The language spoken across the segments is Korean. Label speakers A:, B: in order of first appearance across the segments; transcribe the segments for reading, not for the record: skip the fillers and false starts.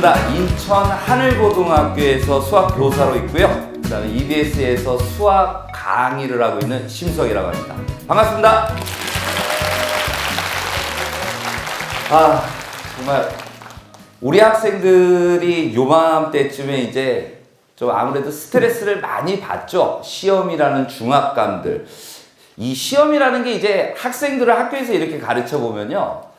A: 반갑습니다. 인천 하늘고등학교에서 수학 교사로 있고요. 그 다음에 EBS에서 수학 강의를 하고 있는 심석이라고 합니다. 반갑습니다. 정말 우리 학생들이 요맘때쯤에 이제 좀 아무래도 스트레스를 많이 받죠. 시험이라는 중압감들. 이 시험이라는 게 이제 학생들을 학교에서 이렇게 가르쳐 보면요.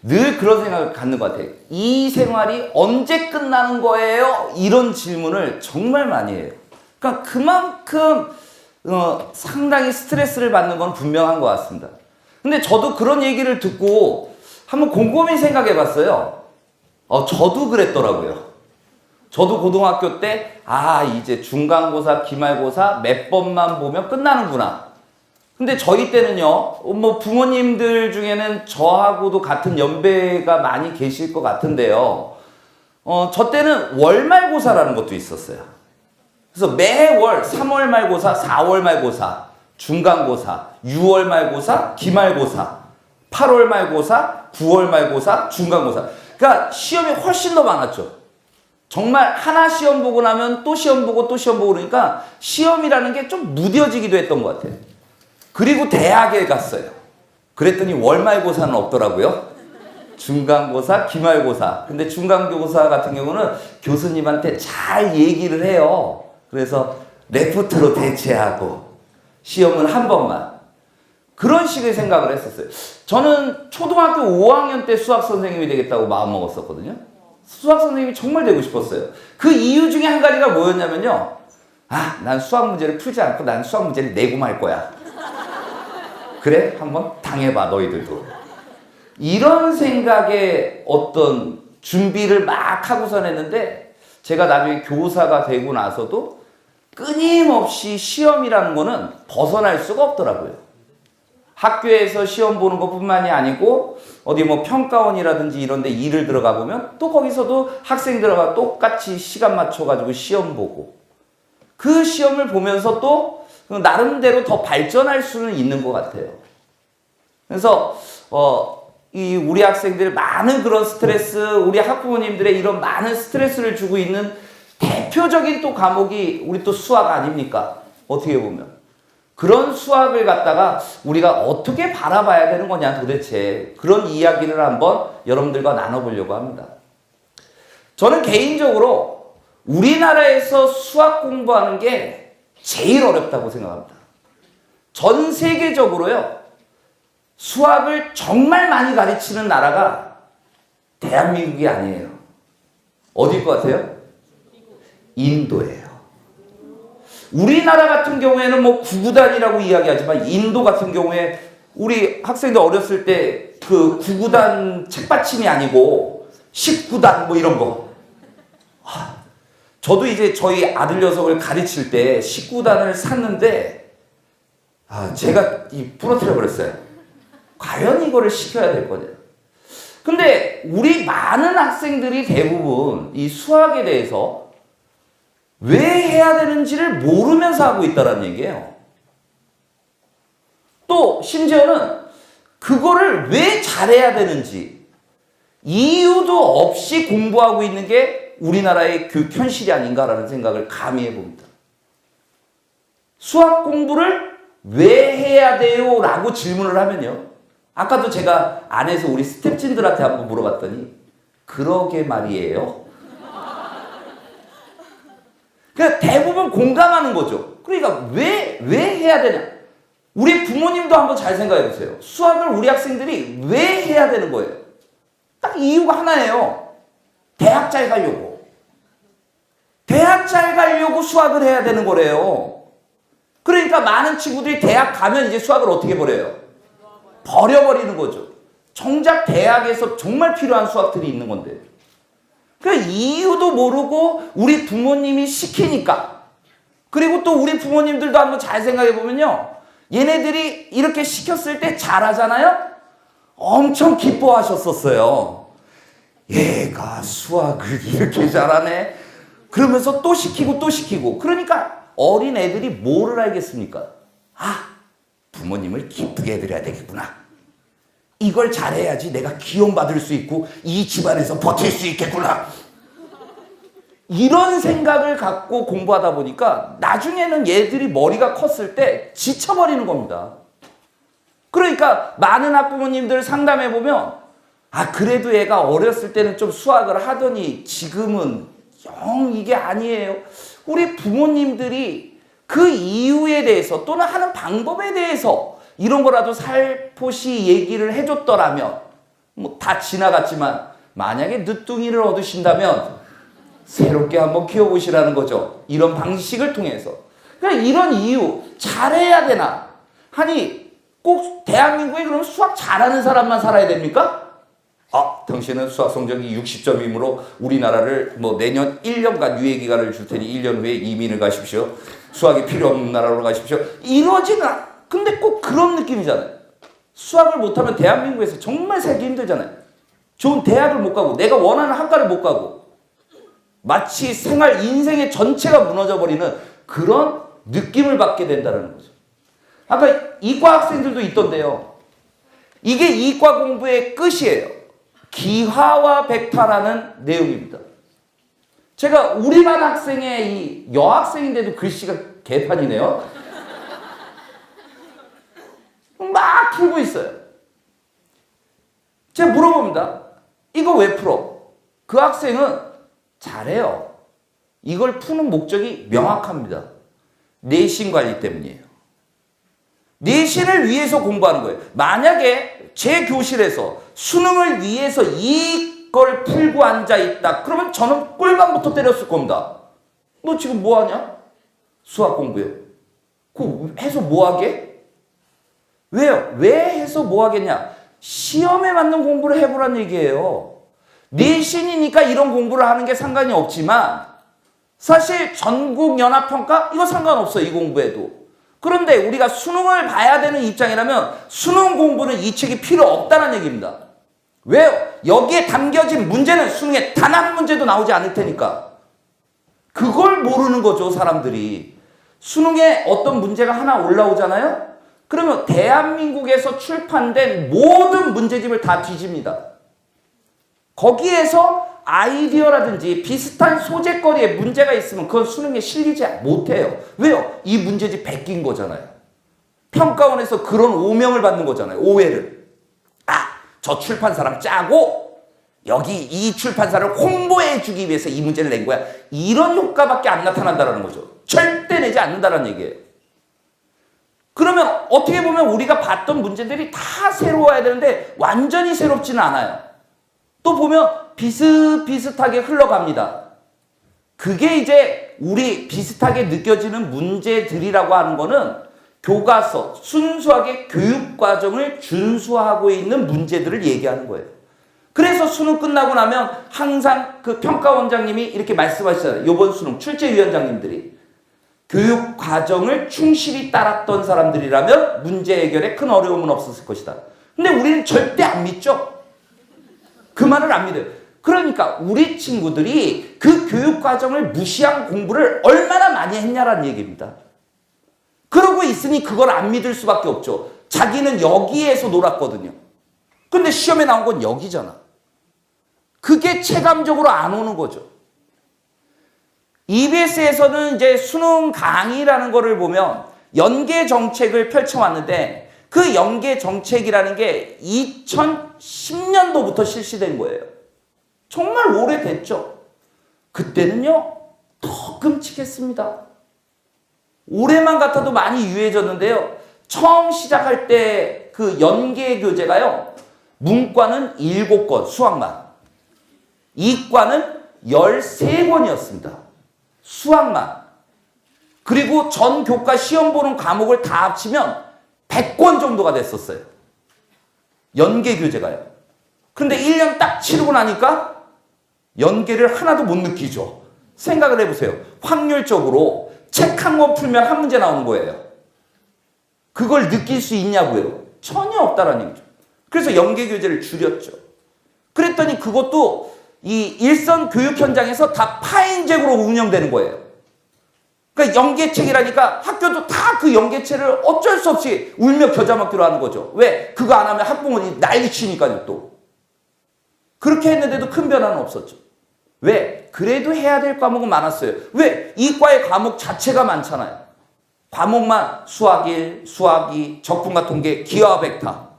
A: 늘 그런 생각을 갖는 것 같아요. 이 생활이 언제 끝나는 거예요? 이런 질문을 정말 많이 해요. 그러니까 그만큼 상당히 스트레스를 받는 건 분명한 것 같습니다. 근데 저도 그런 얘기를 듣고 한번 곰곰이 생각해 봤어요. 저도 그랬더라고요. 저도 고등학교 때 이제 중간고사, 기말고사 몇 번만 보면 끝나는구나. 근데 저희 때는요, 부모님들 중에는 저하고도 같은 연배가 많이 계실 것 같은데요. 저 때는 월말고사라는 것도 있었어요. 그래서 매월 3월 말고사, 4월 말고사, 중간고사, 6월 말고사, 기말고사, 8월 말고사, 9월 말고사, 중간고사. 그러니까 시험이 훨씬 더 많았죠. 정말 하나 시험 보고 나면 또 시험 보고 또 시험 보고 그러니까 시험이라는 게 좀 무뎌지기도 했던 것 같아요. 그리고 대학에 갔어요. 그랬더니 월말고사는 없더라고요. 중간고사, 기말고사. 근데 중간고사 같은 경우는 교수님한테 잘 얘기를 해요. 그래서 레포트로 대체하고 시험은 한 번만. 그런 식의 생각을 했었어요. 저는 초등학교 5학년 때 수학 선생님이 되겠다고 마음먹었었거든요. 수학 선생님이 정말 되고 싶었어요. 그 이유 중에 한 가지가 뭐였냐면요. 난 수학 문제를 풀지 않고 난 수학 문제를 내고 말 거야. 그래? 한번 당해봐, 너희들도. 이런 생각에 어떤 준비를 막 하고선 했는데 제가 나중에 교사가 되고 나서도 끊임없이 시험이라는 거는 벗어날 수가 없더라고요. 학교에서 시험 보는 것뿐만이 아니고 어디 평가원이라든지 이런 데 일을 들어가 보면 또 거기서도 학생들과 똑같이 시간 맞춰가지고 시험 보고 그 시험을 보면서 또 나름대로 더 발전할 수는 있는 것 같아요. 그래서 이 우리 학생들 많은 그런 스트레스, 우리 학부모님들의 이런 많은 스트레스를 주고 있는 대표적인 또 과목이 우리 또 수학 아닙니까? 어떻게 보면. 그런 수학을 갖다가 우리가 어떻게 바라봐야 되는 거냐 도대체 그런 이야기를 한번 여러분들과 나눠보려고 합니다. 저는 개인적으로 우리나라에서 수학 공부하는 게 제일 어렵다고 생각합니다. 전 세계적으로요, 수학을 정말 많이 가르치는 나라가 대한민국이 아니에요. 어디일 것 같아요? 인도예요. 우리나라 같은 경우에는 구구단이라고 이야기하지만 인도 같은 경우에 우리 학생들 어렸을 때 그 구구단 책받침이 아니고 19단 이런 거. 저도 이제 저희 아들 녀석을 가르칠 때 19단을 샀는데 제가 부러뜨려 버렸어요. 과연 이거를 시켜야 될 거냐. 근데 우리 많은 학생들이 대부분 이 수학에 대해서 왜 해야 되는지를 모르면서 하고 있다는 얘기예요. 또 심지어는 그거를 왜 잘해야 되는지 이유도 없이 공부하고 있는 게 우리나라의 교육 현실이 아닌가라는 생각을 감히 해봅니다. 수학 공부를 왜 해야 돼요? 라고 질문을 하면요. 아까도 제가 안에서 우리 스태프진들한테 한번 물어봤더니 그러게 말이에요. 그러니까 대부분 공감하는 거죠. 그러니까 왜 해야 되냐? 우리 부모님도 한번 잘 생각해 보세요. 수학을 우리 학생들이 왜 해야 되는 거예요? 딱 이유가 하나예요. 대학 잘 가려고. 대학 잘 가려고 수학을 해야 되는 거래요. 그러니까 많은 친구들이 대학 가면 이제 수학을 어떻게 버려요? 버려버리는 거죠. 정작 대학에서 정말 필요한 수학들이 있는 건데. 그 이유도 모르고 우리 부모님이 시키니까. 그리고 또 우리 부모님들도 한번 잘 생각해 보면요. 얘네들이 이렇게 시켰을 때 잘하잖아요? 엄청 기뻐하셨었어요. 얘가 수학을 이렇게 잘하네. 그러면서 또 시키고 또 시키고. 그러니까 어린 애들이 뭐를 알겠습니까? 부모님을 기쁘게 해드려야 되겠구나. 이걸 잘해야지 내가 기원받을 수 있고 이 집안에서 버틸 수 있겠구나. 이런 생각을 갖고 공부하다 보니까 나중에는 얘들이 머리가 컸을 때 지쳐버리는 겁니다. 그러니까 많은 학부모님들 상담해 보면 그래도 얘가 어렸을 때는 좀 수학을 하더니 지금은 영 이게 아니에요. 우리 부모님들이 그 이유에 대해서 또는 하는 방법에 대해서 이런 거라도 살포시 얘기를 해줬더라면 뭐 다 지나갔지만 만약에 늦둥이를 얻으신다면 새롭게 한번 키워보시라는 거죠. 이런 방식을 통해서. 그러니까 이런 이유 잘해야 되나? 아니 꼭 대한민국에 그럼 수학 잘하는 사람만 살아야 됩니까? 당신은 수학 성적이 60점이므로 우리나라를 뭐 내년 1년간 유예 기간을 줄 테니 1년 후에 이민을 가십시오. 수학이 필요 없는 나라로 가십시오. 이러지는 근데 꼭 그런 느낌이잖아요. 수학을 못하면 대한민국에서 정말 살기 힘들잖아요. 좋은 대학을 못 가고 내가 원하는 학과를 못 가고 마치 생활 인생의 전체가 무너져 버리는 그런 느낌을 받게 된다는 거죠. 아까 이과 학생들도 있던데요. 이게 이과 공부의 끝이에요. 기하와 백파라는 내용입니다. 제가 우리 반 학생의 이 여학생인데도 글씨가 개판이네요. 막 풀고 있어요. 제가 물어봅니다. 이거 왜 풀어? 그 학생은 잘해요. 이걸 푸는 목적이 명확합니다. 내신 관리 때문이에요. 내신을 위해서 공부하는 거예요. 만약에 제 교실에서 수능을 위해서 이걸 풀고 앉아있다. 그러면 저는 꿀밤부터 때렸을 겁니다. 너 지금 뭐하냐? 수학 공부해. 그거 해서 뭐하게? 왜요? 왜 해서 뭐하겠냐? 시험에 맞는 공부를 해보란 얘기예요. 내신이니까 이런 공부를 하는 게 상관이 없지만 사실 전국연합평가? 이거 상관없어요. 이 공부에도. 그런데 우리가 수능을 봐야 되는 입장이라면 수능 공부는 이 책이 필요 없다는 얘기입니다. 왜요? 여기에 담겨진 문제는 수능에 단 한 문제도 나오지 않을 테니까. 그걸 모르는 거죠, 사람들이. 수능에 어떤 문제가 하나 올라오잖아요? 그러면 대한민국에서 출판된 모든 문제집을 다 뒤집니다. 거기에서 아이디어라든지 비슷한 소재거리에 문제가 있으면 그건 수능에 실리지 못해요. 왜요? 이 문제집 베낀 거잖아요. 평가원에서 그런 오명을 받는 거잖아요. 오해를. 저 출판사랑 짜고 여기 이 출판사를 홍보해주기 위해서 이 문제를 낸 거야. 이런 효과밖에 안 나타난다는 거죠. 절대 내지 않는다는 얘기예요. 그러면 어떻게 보면 우리가 봤던 문제들이 다 새로워야 되는데 완전히 새롭지는 않아요. 또 보면 비슷비슷하게 흘러갑니다. 그게 이제 우리 비슷하게 느껴지는 문제들이라고 하는 거는 교과서, 순수하게 교육과정을 준수하고 있는 문제들을 얘기하는 거예요. 그래서 수능 끝나고 나면 항상 그 평가원장님이 이렇게 말씀하시잖아요. 이번 수능 출제위원장님들이. 교육과정을 충실히 따랐던 사람들이라면 문제 해결에 큰 어려움은 없었을 것이다. 근데 우리는 절대 안 믿죠. 그 말을 안 믿어요. 그러니까 우리 친구들이 그 교육과정을 무시한 공부를 얼마나 많이 했냐라는 얘기입니다. 그러고 있으니 그걸 안 믿을 수밖에 없죠. 자기는 여기에서 놀았거든요. 근데 시험에 나온 건 여기잖아. 그게 체감적으로 안 오는 거죠. EBS에서는 이제 수능 강의라는 거를 보면 연계 정책을 펼쳐왔는데 그 연계 정책이라는 게 2010년도부터 실시된 거예요. 정말 오래됐죠. 그때는요, 더 끔찍했습니다. 올해만 같아도 많이 유해졌는데요. 처음 시작할 때 그 연계 교재가요, 문과는 7권, 수학만. 이과는 13권이었습니다. 수학만. 그리고 전 교과 시험 보는 과목을 다 합치면 100권 정도가 됐었어요. 연계 교재가요. 근데 1년 딱 치르고 나니까 연계를 하나도 못 느끼죠. 생각을 해보세요. 확률적으로 책 한 권 풀면 한 문제 나오는 거예요. 그걸 느낄 수 있냐고요? 전혀 없다라는 얘기죠. 그래서 연계 교재를 줄였죠. 그랬더니 그것도 이 일선 교육 현장에서 다 파인잭으로 운영되는 거예요. 그러니까 연계책이라니까 학교도 다 그 연계책을 어쩔 수 없이 울며 겨자 먹기로 하는 거죠. 왜? 그거 안 하면 학부모님이 난리 치니까요 또. 그렇게 했는데도 큰 변화는 없었죠. 왜? 그래도 해야 될 과목은 많았어요. 왜? 이과의 과목 자체가 많잖아요. 과목만 수학 1, 수학 2, 적분과 통계, 기하와 벡터.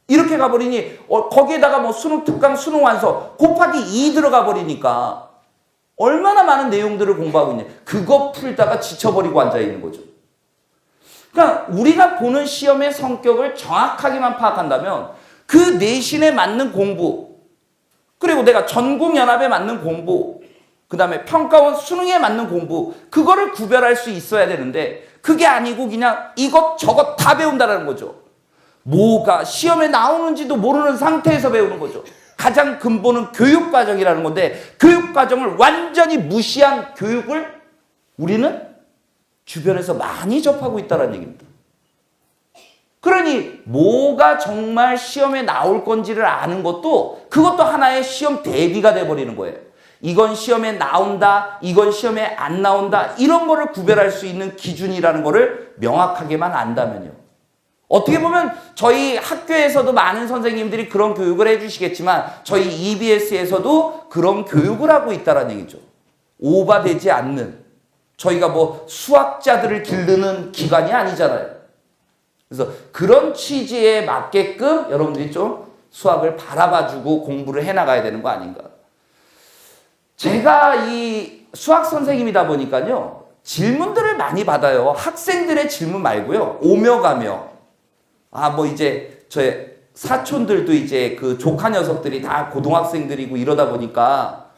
A: 이렇게 가버리니 거기에다가 뭐 수능 특강, 수능 완서 곱하기 2 들어가 버리니까 얼마나 많은 내용들을 공부하고 있냐. 그거 풀다가 지쳐버리고 앉아있는 거죠. 그러니까 우리가 보는 시험의 성격을 정확하게만 파악한다면 그 내신에 맞는 공부, 그리고 내가 전국연합에 맞는 공부, 그 다음에 평가원 수능에 맞는 공부, 그거를 구별할 수 있어야 되는데 그게 아니고 그냥 이것저것 다 배운다는 거죠. 뭐가 시험에 나오는지도 모르는 상태에서 배우는 거죠. 가장 근본은 교육과정이라는 건데 교육과정을 완전히 무시한 교육을 우리는 주변에서 많이 접하고 있다는 얘기입니다. 그러니 뭐가 정말 시험에 나올 건지를 아는 것도 그것도 하나의 시험 대비가 돼버리는 거예요. 이건 시험에 나온다, 이건 시험에 안 나온다, 이런 거를 구별할 수 있는 기준이라는 거를 명확하게만 안다면요. 어떻게 보면 저희 학교에서도 많은 선생님들이 그런 교육을 해주시겠지만 저희 EBS에서도 그런 교육을 하고 있다는 얘기죠. 오바되지 않는, 저희가 뭐 수학자들을 기르는 기관이 아니잖아요. 그래서 그런 취지에 맞게끔 여러분들이 좀 수학을 바라봐주고 공부를 해나가야 되는 거 아닌가. 제가 이 수학 선생님이다 보니까요, 질문들을 많이 받아요. 학생들의 질문 말고요, 오며 가며. 뭐 이제 저의 사촌들도 이제 그 조카 녀석들이 다 고등학생들이고 이러다 보니까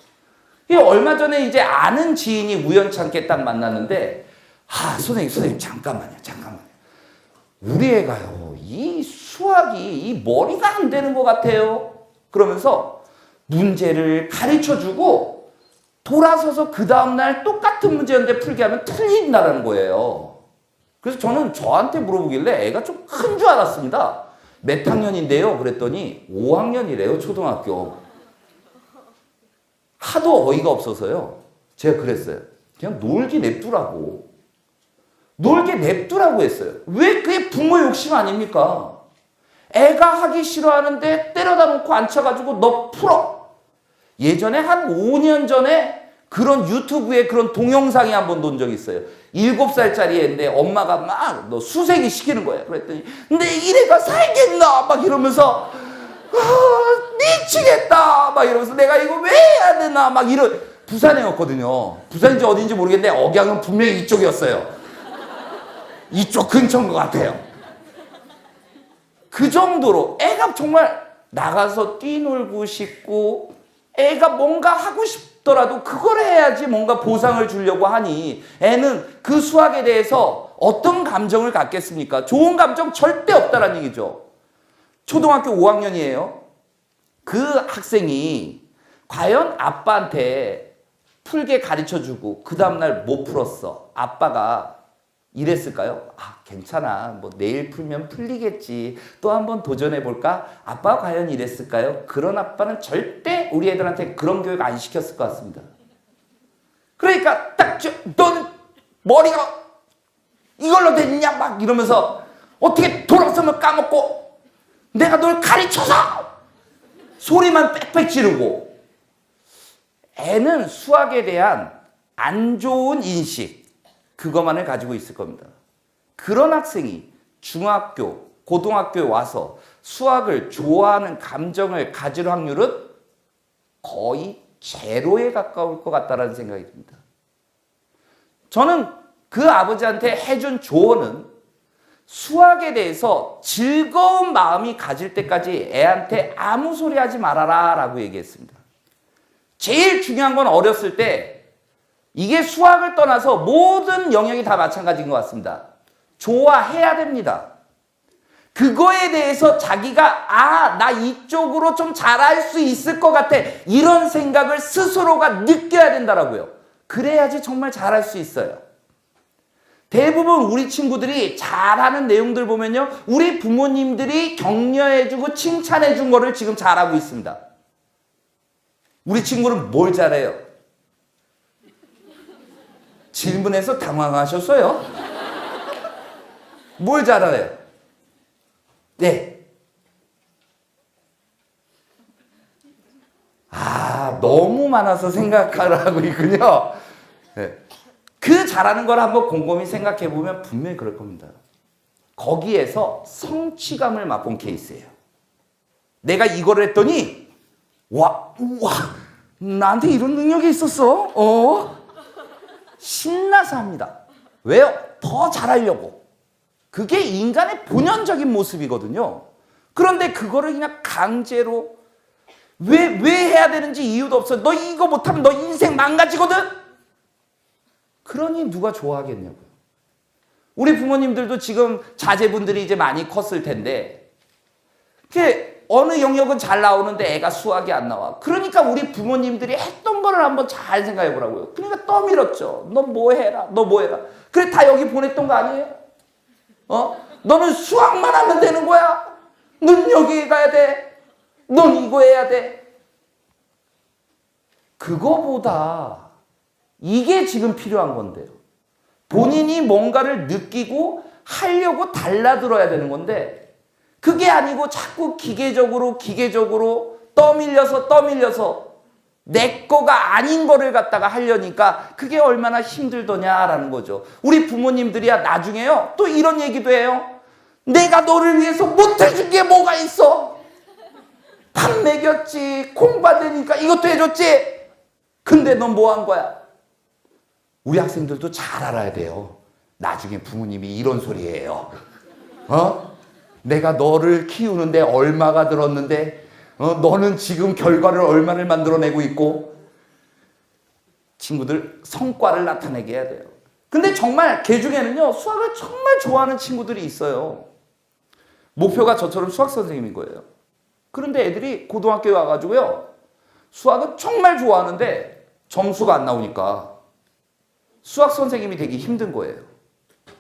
A: 얼마 전에 이제 아는 지인이 우연찮게 딱 만났는데, 선생님 잠깐만요. 우리 애가요, 이 수학이 이 머리가 안 되는 것 같아요. 그러면서 문제를 가르쳐주고 돌아서서 그 다음날 똑같은 문제였는데 풀게 하면 틀린다는 거예요. 그래서 저는 저한테 물어보길래 애가 좀 큰 줄 알았습니다. 몇 학년인데요? 그랬더니 5학년이래요, 초등학교. 하도 어이가 없어서요. 제가 그랬어요. 그냥 놀기 냅두라고. 놀게 냅두라고 했어요. 왜 그게 부모 욕심 아닙니까? 애가 하기 싫어하는데 때려다 놓고 앉혀가지고 너 풀어. 예전에 한 5년 전에 그런 유튜브에 그런 동영상이 한번 본 적이 있어요. 7살짜리 애인데 엄마가 막 너 수세기 시키는 거예요. 그랬더니 내 이래가 살겠나? 막 이러면서 미치겠다. 막 이러면서 내가 이거 왜 해야 되나? 막 부산이었거든요. 부산인지 어딘지 모르겠는데 억양은 분명히 이쪽이었어요. 이쪽 근처인 것 같아요. 그 정도로 애가 정말 나가서 뛰놀고 싶고 애가 뭔가 하고 싶더라도 그걸 해야지 뭔가 보상을 주려고 하니 애는 그 수학에 대해서 어떤 감정을 갖겠습니까? 좋은 감정 절대 없다는 얘기죠. 초등학교 5학년이에요. 그 학생이 과연 아빠한테 풀게 가르쳐주고 그 다음날 못 풀었어. 아빠가 이랬을까요? 괜찮아. 뭐 내일 풀면 풀리겠지. 또 한번 도전해볼까? 아빠가 과연 이랬을까요? 그런 아빠는 절대 우리 애들한테 그런 교육 안 시켰을 것 같습니다. 그러니까 넌 머리가 이걸로 됐냐? 막 이러면서 어떻게 돌아서면 까먹고 내가 널 가르쳐서 소리만 빽빽 지르고. 애는 수학에 대한 안 좋은 인식, 그것만을 가지고 있을 겁니다. 그런 학생이 중학교, 고등학교에 와서 수학을 좋아하는 감정을 가질 확률은 거의 제로에 가까울 것 같다는 생각이 듭니다. 저는 그 아버지한테 해준 조언은 수학에 대해서 즐거운 마음이 가질 때까지 애한테 아무 소리 하지 말아라 라고 얘기했습니다. 제일 중요한 건 어렸을 때 이게 수학을 떠나서 모든 영역이 다 마찬가지인 것 같습니다. 좋아해야 됩니다. 그거에 대해서 자기가 나 이쪽으로 좀 잘할 수 있을 것 같아, 이런 생각을 스스로가 느껴야 된다라고요. 그래야지 정말 잘할 수 있어요. 대부분 우리 친구들이 잘하는 내용들 보면요, 우리 부모님들이 격려해주고 칭찬해준 거를 지금 잘하고 있습니다. 우리 친구는 뭘 잘해요? 질문해서 당황하셨어요? 뭘 잘해요? 네. 너무 많아서 생각을 하고 있군요. 네. 그 잘하는 걸 한번 곰곰이 생각해 보면 분명히 그럴 겁니다. 거기에서 성취감을 맛본 케이스예요. 내가 이거를 했더니 우와, 나한테 이런 능력이 있었어? 신나서 합니다. 왜요? 더 잘하려고. 그게 인간의 본연적인 모습이거든요. 그런데 그거를 그냥 강제로 왜 해야 되는지 이유도 없어. 너 이거 못하면 너 인생 망가지거든? 그러니 누가 좋아하겠냐고요. 우리 부모님들도 지금 자제분들이 이제 많이 컸을 텐데 어느 영역은 잘 나오는데 애가 수학이 안 나와. 그러니까 우리 부모님들이 했던 거를 한번 잘 생각해 보라고요. 그러니까 떠밀었죠. 너 뭐 해라. 너 뭐 해라. 그래 다 여기 보냈던 거 아니에요? 너는 수학만 하면 되는 거야. 넌 여기 가야 돼. 넌 이거 해야 돼. 그거보다 이게 지금 필요한 건데요. 본인이 뭔가를 느끼고 하려고 달라들어야 되는 건데 그게 아니고 자꾸 기계적으로 떠밀려서 내 거가 아닌 거를 갖다가 하려니까 그게 얼마나 힘들더냐라는 거죠. 우리 부모님들이야 나중에요 또 이런 얘기도 해요. 내가 너를 위해서 못해준 게 뭐가 있어? 밥 먹였지, 공부하니까 이것도 해줬지. 근데 넌 뭐 한 거야? 우리 학생들도 잘 알아야 돼요. 나중에 부모님이 이런 소리예요. 내가 너를 키우는데 얼마가 들었는데 너는 지금 결과를 얼마를 만들어내고 있고. 친구들 성과를 나타내게 해야 돼요. 근데 정말 걔 중에는요 수학을 정말 좋아하는 친구들이 있어요. 목표가 저처럼 수학 선생님인 거예요. 그런데 애들이 고등학교에 와가지고요 수학은 정말 좋아하는데 점수가 안 나오니까 수학 선생님이 되기 힘든 거예요.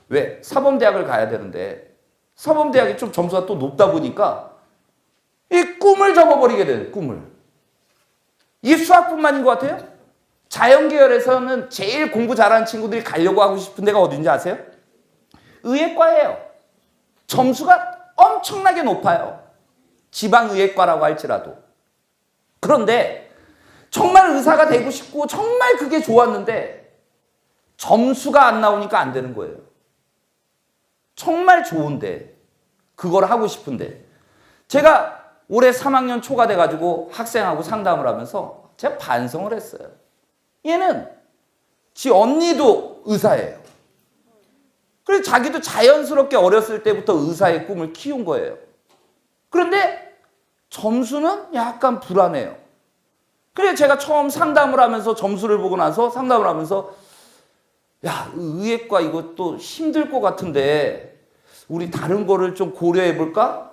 A: 왜? 사범대학을 가야 되는데 사범대학이 좀 점수가 또 높다 보니까 이 꿈을 접어버리게 돼요. 꿈을. 이게 수학뿐만인 것 같아요? 자연계열에서는 제일 공부 잘하는 친구들이 가려고 하고 싶은 데가 어딘지 아세요? 의예과예요. 점수가 엄청나게 높아요. 지방의예과라고 할지라도. 그런데 정말 의사가 되고 싶고 정말 그게 좋았는데 점수가 안 나오니까 안 되는 거예요. 정말 좋은데 그걸 하고 싶은데 제가 올해 3학년 초가 돼가지고 학생하고 상담을 하면서 제가 반성을 했어요. 얘는 지 언니도 의사예요. 그래서 자기도 자연스럽게 어렸을 때부터 의사의 꿈을 키운 거예요. 그런데 점수는 약간 불안해요. 그래서 제가 처음 상담을 하면서 점수를 보고 나서 상담을 하면서 야, 의예과 이것도 힘들 것 같은데 우리 다른 거를 좀 고려해 볼까?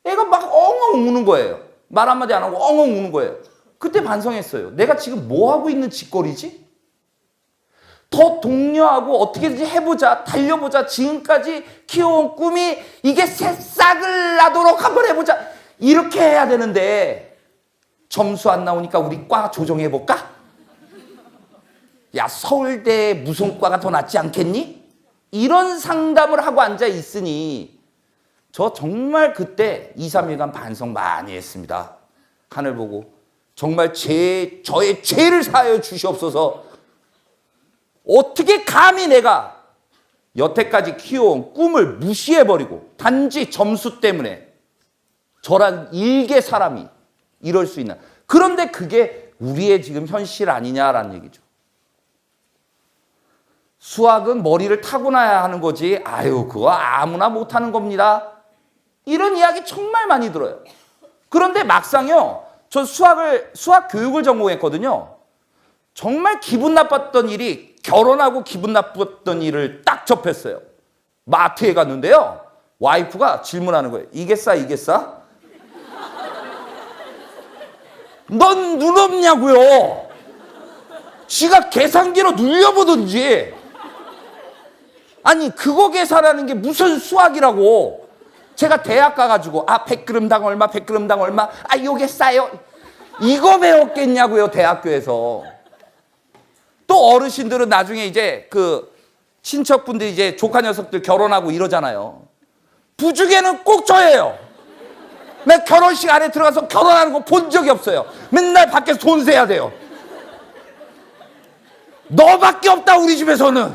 A: 애가 막 엉엉 우는 거예요. 말 한마디 안 하고 엉엉 우는 거예요. 그때 반성했어요. 내가 지금 뭐 하고 있는 짓거리지? 더 독려하고 어떻게든지 해보자, 달려보자. 지금까지 키워온 꿈이 이게 새싹을 나도록 한번 해보자. 이렇게 해야 되는데 점수 안 나오니까 우리 과 조정해볼까? 야, 서울대 무슨 과가 더 낫지 않겠니? 이런 상담을 하고 앉아 있으니 저 정말 그때 2, 3일간 반성 많이 했습니다. 하늘 보고 정말 저의 죄를 사하여 주시옵소서. 어떻게 감히 내가 여태까지 키워온 꿈을 무시해버리고 단지 점수 때문에 저란 일개 사람이 이럴 수 있나. 그런데 그게 우리의 지금 현실 아니냐라는 얘기죠. 수학은 머리를 타고나야 하는 거지 아유 그거 아무나 못하는 겁니다. 이런 이야기 정말 많이 들어요. 그런데 막상요 저 수학 교육을 전공했거든요. 정말 기분 나빴던 일이 결혼하고 기분 나빴던 일을 딱 접했어요. 마트에 갔는데요. 와이프가 질문하는 거예요. 이게 싸? 이게 싸? 넌 눈 없냐고요. 지가 계산기로 눌려보든지. 아니 그거 계산하는 게 무슨 수학이라고. 제가 대학 가가지고 100g당 얼마 100g당 얼마 요게 싸요. 이거 배웠겠냐고요 대학교에서. 또 어르신들은 나중에 이제 그 친척분들 이제 조카 녀석들 결혼하고 이러잖아요. 부죽에는 꼭 저예요. 내 결혼식 안에 들어가서 결혼하는 거 본 적이 없어요. 맨날 밖에서 돈 세야 돼요. 너밖에 없다 우리 집에서는.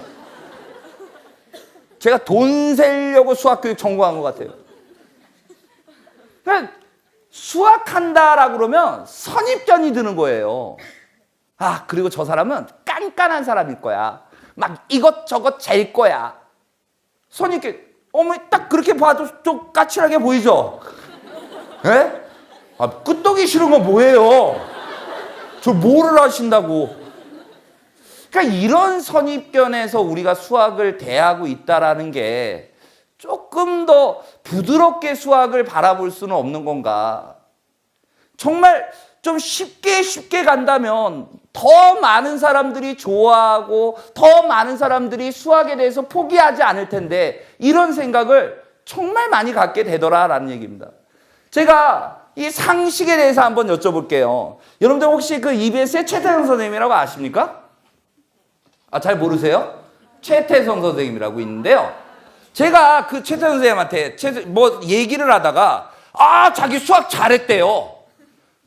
A: 제가 돈 세려고 수학교육 전공한 것 같아요. 그러니까 수학한다라고 그러면 선입견이 드는 거예요. 아, 그리고 저 사람은 깐깐한 사람일 거야. 막 이것저것 잴 거야. 선입견. 어머, 딱 그렇게 봐도 좀 까칠하게 보이죠? 예? 아, 끄떡이 싫은 건 뭐예요? 저 뭐를 하신다고. 그러니까 이런 선입견에서 우리가 수학을 대하고 있다라는 게 조금 더 부드럽게 수학을 바라볼 수는 없는 건가. 정말 좀 쉽게 간다면 더 많은 사람들이 좋아하고 더 많은 사람들이 수학에 대해서 포기하지 않을 텐데 이런 생각을 정말 많이 갖게 되더라라는 얘기입니다. 제가 이 상식에 대해서 한번 여쭤볼게요. 여러분들 혹시 그 EBS의 최태성 선생님이라고 아십니까? 아, 잘 모르세요? 최태성 선생님이라고 있는데요. 제가 그 최태성 선생님한테 뭐 얘기를 하다가 자기 수학 잘했대요.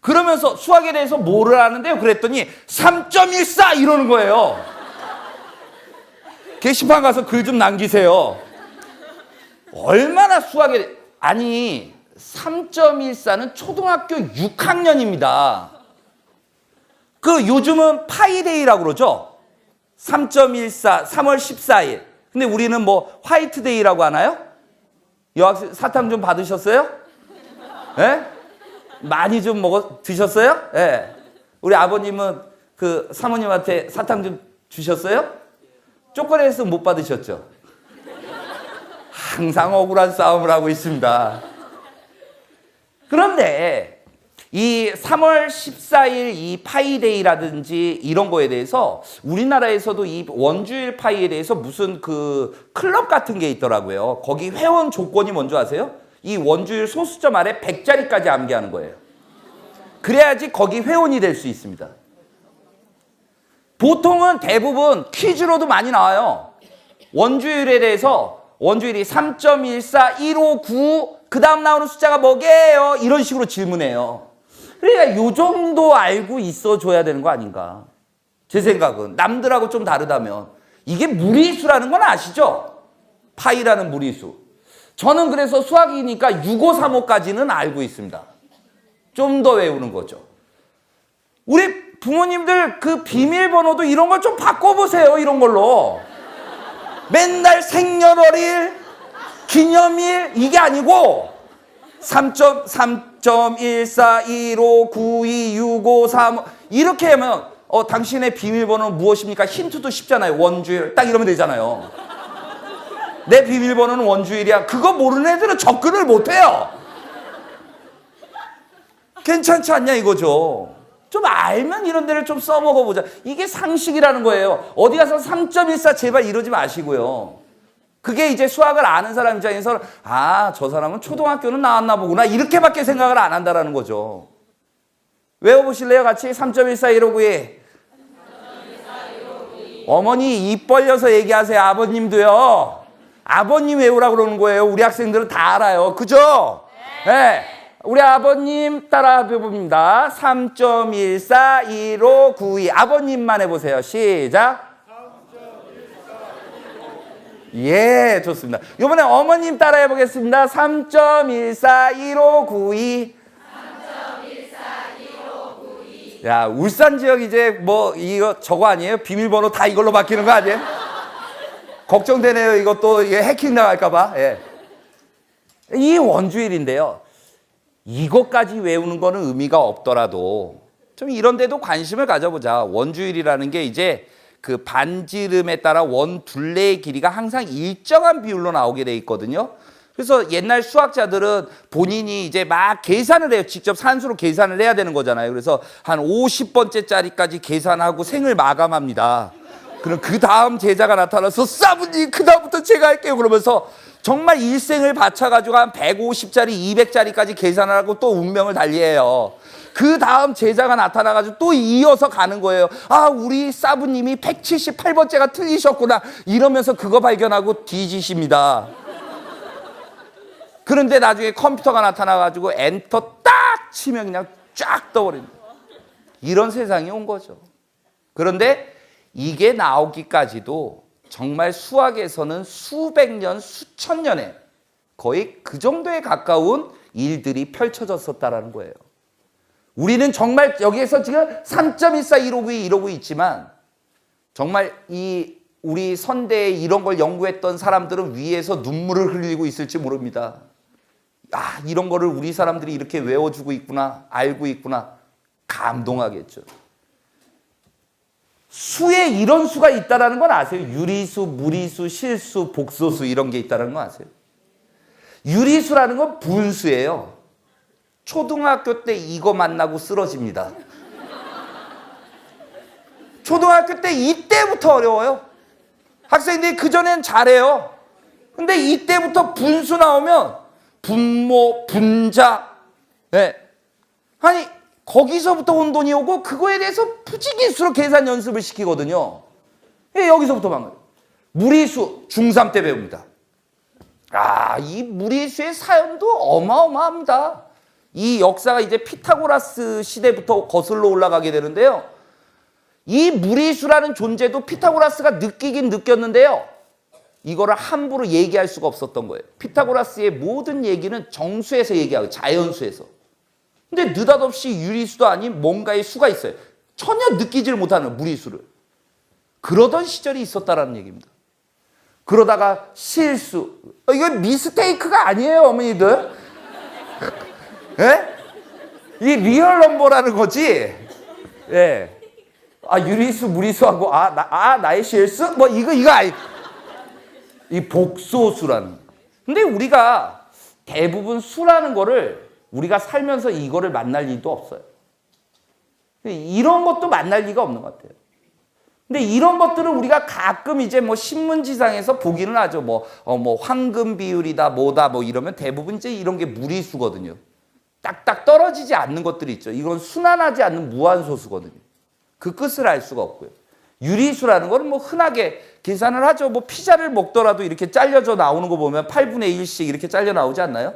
A: 그러면서 수학에 대해서 뭐를 하는데요? 그랬더니 3.14 이러는 거예요. 게시판 가서 글 좀 남기세요. 얼마나 수학에 아니 3.14는 초등학교 6학년입니다. 그 요즘은 파이데이라고 그러죠. 3.14 3월 14일. 근데 우리는 뭐 화이트데이라고 하나요? 여학생 사탕 좀 받으셨어요? 예? 많이 좀 드셨어요? 예. 우리 아버님은 그 사모님한테 사탕 좀 주셨어요? 초콜릿은 못 받으셨죠? 항상 억울한 싸움을 하고 있습니다. 그런데 이 3월 14일 이 파이데이라든지 이런 거에 대해서 우리나라에서도 이 원주일 파이에 대해서 무슨 그 클럽 같은 게 있더라고요. 거기 회원 조건이 뭔지 아세요? 이 원주일 소수점 아래 100자리까지 암기하는 거예요. 그래야지 거기 회원이 될 수 있습니다. 보통은 대부분 퀴즈로도 많이 나와요. 원주율에 대해서 원주율이 3.14, 159, 그 다음 나오는 숫자가 뭐게요? 이런 식으로 질문해요. 그러니까 요 정도 알고 있어줘야 되는 거 아닌가. 제 생각은. 남들하고 좀 다르다면. 이게 무리수라는 건 아시죠? 파이라는 무리수. 저는 그래서 수학이니까 6535까지는 알고 있습니다. 좀 더 외우는 거죠. 우리 부모님들 그 비밀번호도 이런 걸 좀 바꿔보세요. 이런 걸로. 맨날 생년월일, 기념일 이게 아니고 3.1415926535 이렇게 하면 당신의 비밀번호는 무엇입니까? 힌트도 쉽잖아요. 원주일 딱 이러면 되잖아요. 내 비밀번호는 원주일이야. 그거 모르는 애들은 접근을 못해요. 괜찮지 않냐 이거죠. 좀 알면 이런 데를 좀 써먹어보자. 이게 상식이라는 거예요. 어디 가서 3.14 제발 이러지 마시고요. 그게 이제 수학을 아는 사람 입장에서는 저 사람은 초등학교는 나왔나 보구나 이렇게밖에 생각을 안 한다는 거죠. 외워보실래요? 같이 3.141592 어머니 입 벌려서 얘기하세요. 아버님도요. 아버님 외우라고 그러는 거예요. 우리 학생들은 다 알아요. 그죠? 네. 우리 아버님 따라 해봅니다. 3.141592 아버님만 해보세요. 시작. 예, 좋습니다. 이번에 어머님 따라 해보겠습니다. 3.141592 야, 울산 지역 이제 뭐 이거 저거 아니에요? 비밀번호 다 이걸로 바뀌는 거 아니에요? 걱정되네요. 이것도 이게 해킹 나갈까 봐. 예. 이 원주일인데요. 이것까지 외우는 거는 의미가 없더라도 좀 이런 데도 관심을 가져보자. 원주일이라는 게 이제 그 반지름에 따라 원 둘레의 길이가 항상 일정한 비율로 나오게 돼 있거든요. 그래서 옛날 수학자들은 본인이 이제 막 계산을 해요. 직접 산수로 계산을 해야 되는 거잖아요. 그래서 한 50번째 짜리까지 계산하고 생을 마감합니다. 그럼 그 다음 제자가 나타나서 사부님 그 다음부터 제가 할게요. 그러면서 정말 일생을 바쳐가지고 한 150짜리, 200짜리까지 계산을 하고 또 운명을 달리해요. 그 다음 제자가 나타나가지고 또 이어서 가는 거예요. 우리 사부님이 178번째가 틀리셨구나. 이러면서 그거 발견하고 뒤지십니다. 그런데 나중에 컴퓨터가 나타나가지고 엔터 딱 치면 그냥 쫙 떠버립니다. 이런 세상이 온 거죠. 그런데 이게 나오기까지도 정말 수학에서는 수백 년, 수천 년에 거의 그 정도에 가까운 일들이 펼쳐졌었다라는 거예요. 우리는 정말 여기에서 지금 3.14 이러고 있지만 정말 우리 선대에 이런 걸 연구했던 사람들은 위에서 눈물을 흘리고 있을지 모릅니다. 아, 이런 거를 우리 사람들이 이렇게 외워주고 있구나, 알고 있구나, 감동하겠죠. 수에 이런 수가 있다는 건 아세요? 유리수, 무리수, 실수, 복소수 이런 게 있다는 거 아세요? 유리수라는 건 분수예요. 초등학교 때 이거 만나고 쓰러집니다. 초등학교 때 이때부터 어려워요. 학생들이 그전엔 잘해요. 근데 이때부터 분수 나오면 분모, 분자, 네. 아니 거기서부터 혼돈이 오고 그거에 대해서 부지기수로 계산 연습을 시키거든요. 예, 여기서부터 망해요. 무리수 중3 때 배웁니다. 아, 이 무리수의 사연도 어마어마합니다. 이 역사가 이제 피타고라스 시대부터 거슬러 올라가게 되는데요. 이 무리수라는 존재도 피타고라스가 느끼긴 느꼈는데요. 이거를 함부로 얘기할 수가 없었던 거예요. 피타고라스의 모든 얘기는 정수에서 얘기하고 자연수에서. 근데 느닷없이 유리수도 아닌 뭔가의 수가 있어요. 전혀 느끼지를 못하는 무리수를. 그러던 시절이 있었다라는 얘기입니다. 그러다가 실수. 이거 미스테이크가 아니에요, 어머니들. 예? 이 리얼 넘버라는 거지. 예. 아, 유리수, 무리수하고, 나의 실수? 뭐, 이거 아니. 이 복소수라는. 근데 우리가 대부분 수라는 거를 우리가 살면서 이거를 만날 일도 없어요. 이런 것도 만날 리가 없는 것 같아요. 근데 이런 것들은 우리가 가끔 이제 뭐 신문지상에서 보기는 하죠. 뭐 황금 비율이다, 뭐다, 뭐 이러면 대부분 이제 이런 게 무리수거든요. 딱딱 떨어지지 않는 것들이 있죠. 이건 순환하지 않는 무한소수거든요. 그 끝을 알 수가 없고요. 유리수라는 거는 뭐 흔하게 계산을 하죠. 뭐 피자를 먹더라도 이렇게 잘려져 나오는 거 보면 8분의 1씩 이렇게 잘려 나오지 않나요?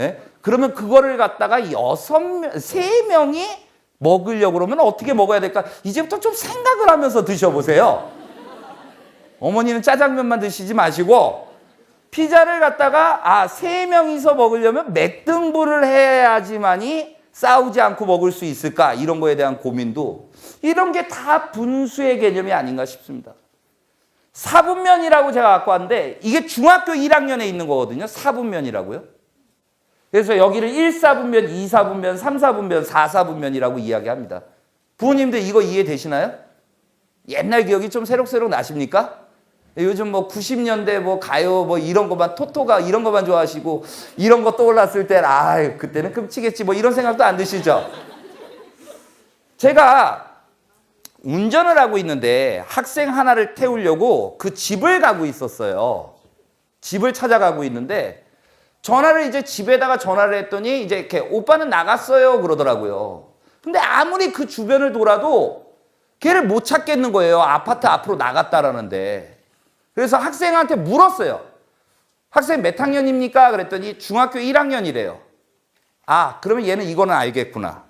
A: 예? 그러면 그거를 갖다가 3명이 먹으려고 그러면 어떻게 먹어야 될까? 이제부터 좀 생각을 하면서 드셔보세요. 어머니는 짜장면만 드시지 마시고 피자를 갖다가 3명이서 먹으려면 몇 등분을 해야지만이 싸우지 않고 먹을 수 있을까? 이런 거에 대한 고민도 이런 게 다 분수의 개념이 아닌가 싶습니다. 사분면이라고 제가 갖고 왔는데 이게 중학교 1학년에 있는 거거든요. 사분면이라고요. 그래서 여기를 1사분면, 2사분면, 3사분면, 4사분면이라고 이야기합니다. 부모님들 이거 이해되시나요? 옛날 기억이 좀 새록새록 나십니까? 요즘 뭐 90년대 뭐 가요 뭐 이런 것만 토토가 이런 것만 좋아하시고 이런 거 떠올랐을 때 그때는 끔찍했지 뭐 이런 생각도 안 드시죠? 제가 운전을 하고 있는데 학생 하나를 태우려고 그 집을 가고 있었어요. 집을 찾아가고 있는데 전화를 이제 집에다가 전화를 했더니 이제 이렇게 오빠는 나갔어요 그러더라고요. 근데 아무리 그 주변을 돌아도 걔를 못 찾겠는 거예요. 아파트 앞으로 나갔다라는데. 그래서 학생한테 물었어요. 학생 몇 학년입니까? 그랬더니 중학교 1학년이래요. 아, 그러면 얘는 이거는 알겠구나.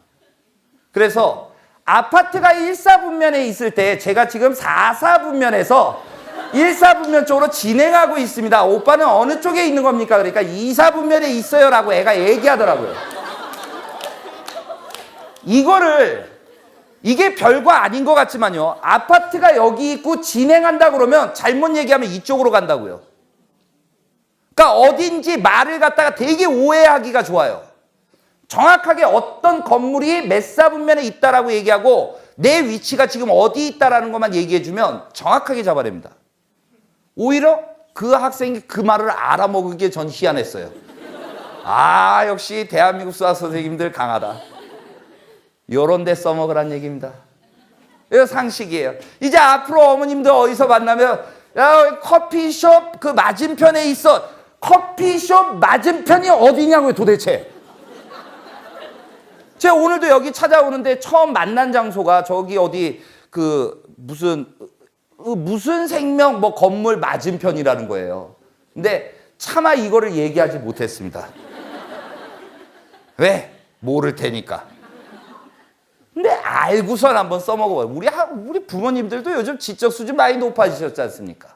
A: 그래서 아파트가 1사분면에 있을 때 제가 지금 4사분면에서 1사분면 쪽으로 진행하고 있습니다. 오빠는 어느 쪽에 있는 겁니까? 그러니까 2사분면에 있어요 라고 애가 얘기하더라고요. 이게 별거 아닌 것 같지만요. 아파트가 여기 있고 진행한다 그러면 잘못 얘기하면 이쪽으로 간다고요. 그러니까 어딘지 말을 갖다가 되게 오해하기가 좋아요. 정확하게 어떤 건물이 몇 사분면에 있다라고 얘기하고 내 위치가 지금 어디 있다라는 것만 얘기해주면 정확하게 잡아냅니다. 오히려 그 학생이 그 말을 알아먹은 게 전 희한했어요. 아, 역시 대한민국 수학 선생님들 강하다. 요런 데 써먹으란 얘기입니다. 이거 상식이에요. 이제 앞으로 어머님들 어디서 만나면 야, 커피숍 그 맞은편에 있어. 커피숍 맞은편이 어디냐고요 도대체. 제가 오늘도 여기 찾아오는데 처음 만난 장소가 저기 어디 그 무슨 생명 뭐 건물 맞은편이라는 거예요. 근데 차마 이거를 얘기하지 못했습니다. 왜? 모를 테니까. 근데 알고선 한번 써먹어봐요. 우리 부모님들도 요즘 지적 수준 많이 높아지셨지 않습니까?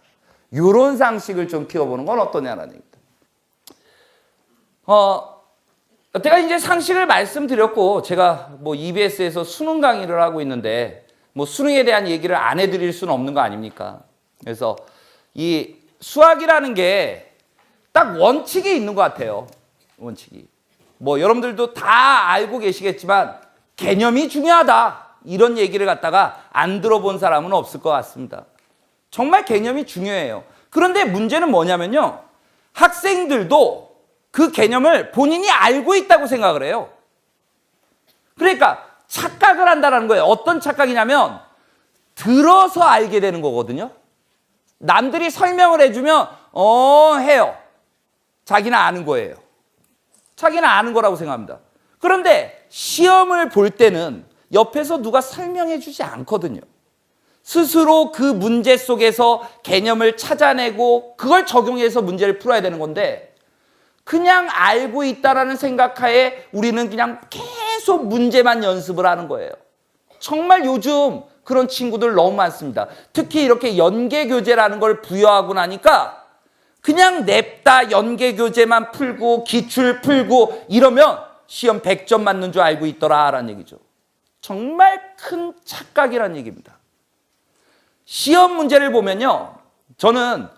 A: 이런 상식을 좀 키워보는 건 어떠냐는 얘기입니다. 제가 이제 상식을 말씀드렸고, 제가 뭐 EBS에서 수능 강의를 하고 있는데, 뭐 수능에 대한 얘기를 안 해드릴 수는 없는 거 아닙니까? 그래서 이 수학이라는 게 딱 원칙이 있는 것 같아요. 원칙이. 뭐 여러분들도 다 알고 계시겠지만 개념이 중요하다. 이런 얘기를 갖다가 안 들어본 사람은 없을 것 같습니다. 정말 개념이 중요해요. 그런데 문제는 뭐냐면요. 학생들도 그 개념을 본인이 알고 있다고 생각을 해요. 그러니까 착각을 한다는 거예요. 어떤 착각이냐면 들어서 알게 되는 거거든요. 남들이 설명을 해주면 해요. 자기는 아는 거예요. 자기는 아는 거라고 생각합니다. 그런데 시험을 볼 때는 옆에서 누가 설명해 주지 않거든요. 스스로 그 문제 속에서 개념을 찾아내고 그걸 적용해서 문제를 풀어야 되는 건데 그냥 알고 있다라는 생각하에 우리는 그냥 계속 문제만 연습을 하는 거예요. 정말 요즘 그런 친구들 너무 많습니다. 특히 이렇게 연계교재라는 걸 부여하고 나니까 그냥 냅다 연계교재만 풀고 기출 풀고 이러면 시험 100점 맞는 줄 알고 있더라라는 얘기죠. 정말 큰 착각이라는 얘기입니다. 시험 문제를 보면요. 저는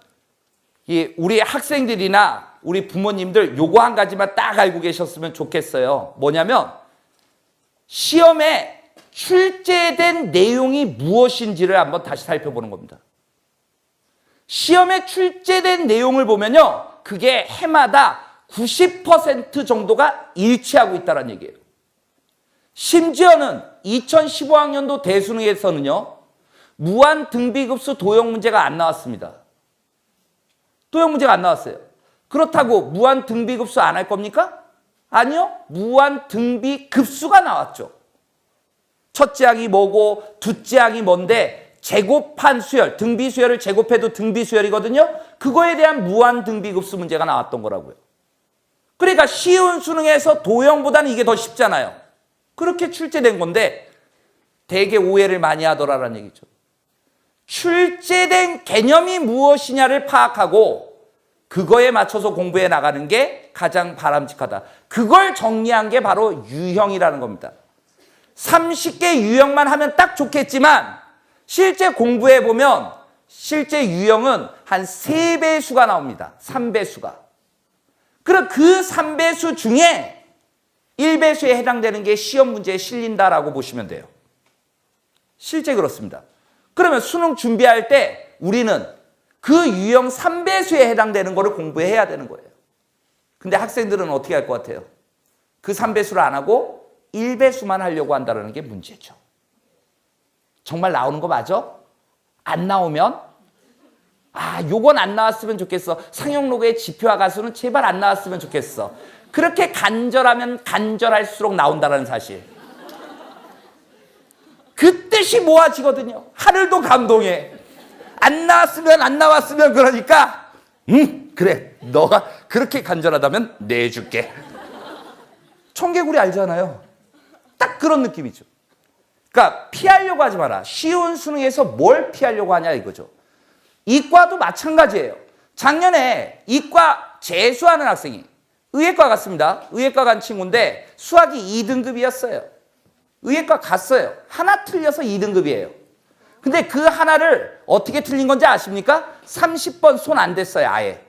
A: 우리 학생들이나 우리 부모님들 요거 한 가지만 딱 알고 계셨으면 좋겠어요. 뭐냐면 시험에 출제된 내용이 무엇인지를 한번 다시 살펴보는 겁니다. 시험에 출제된 내용을 보면요. 그게 해마다 90% 정도가 일치하고 있다는 얘기예요. 심지어는 2015학년도 대수능에서는요. 무한 등비급수 도형 문제가 안 나왔습니다. 도형 문제가 안 나왔어요. 그렇다고 무한 등비급수 안 할 겁니까? 아니요. 무한 등비급수가 나왔죠. 첫째 항이 뭐고 둘째 항이 뭔데 제곱한 수열, 등비수열을 제곱해도 등비수열이거든요. 그거에 대한 무한 등비급수 문제가 나왔던 거라고요. 그러니까 쉬운 수능에서 도형보다는 이게 더 쉽잖아요. 그렇게 출제된 건데 되게 오해를 많이 하더라라는 얘기죠. 출제된 개념이 무엇이냐를 파악하고 그거에 맞춰서 공부해 나가는 게 가장 바람직하다. 그걸 정리한 게 바로 유형이라는 겁니다. 30개 유형만 하면 딱 좋겠지만 실제 공부해 보면 실제 유형은 한 3배수가 나옵니다. 3배수가. 그럼 그 3배수 중에 1배수에 해당되는 게 시험 문제에 실린다라고 보시면 돼요. 실제 그렇습니다. 그러면 수능 준비할 때 우리는 그 유형 3배수에 해당되는 거를 공부해야 되는 거예요. 근데 학생들은 어떻게 할 것 같아요? 그 3배수를 안 하고 1배수만 하려고 한다는 게 문제죠. 정말 나오는 거 맞아? 안 나오면? 요건 안 나왔으면 좋겠어. 상용로그의 지표화 가수는 제발 안 나왔으면 좋겠어. 그렇게 간절하면 간절할수록 나온다는 사실. 그 뜻이 모아지거든요. 하늘도 감동해. 안 나왔으면 그러니까 그래. 너가 그렇게 간절하다면 내줄게. 청개구리 알잖아요. 딱 그런 느낌이죠. 그러니까 피하려고 하지 마라. 쉬운 수능에서 뭘 피하려고 하냐 이거죠. 이과도 마찬가지예요. 작년에 이과 재수하는 학생이 의예과 갔습니다. 의예과 간 친구인데 수학이 2등급이었어요. 의예과 갔어요. 하나 틀려서 2등급이에요. 근데 그 하나를 어떻게 틀린 건지 아십니까? 30번 손 안 댔어요. 아예.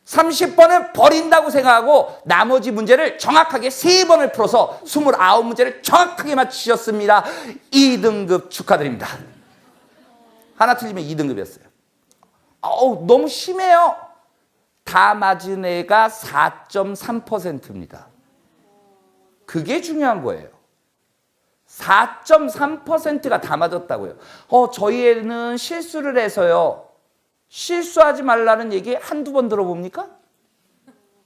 A: 30번을 버린다고 생각하고 나머지 문제를 정확하게 3번을 풀어서 29문제를 정확하게 맞추셨습니다. 2등급 축하드립니다. 하나 틀리면 2등급이었어요. 너무 심해요. 다 맞은 애가 4.3%입니다. 그게 중요한 거예요. 4.3%가 다 맞았다고요. 저희 애는 실수를 해서요. 실수하지 말라는 얘기 한두 번 들어봅니까?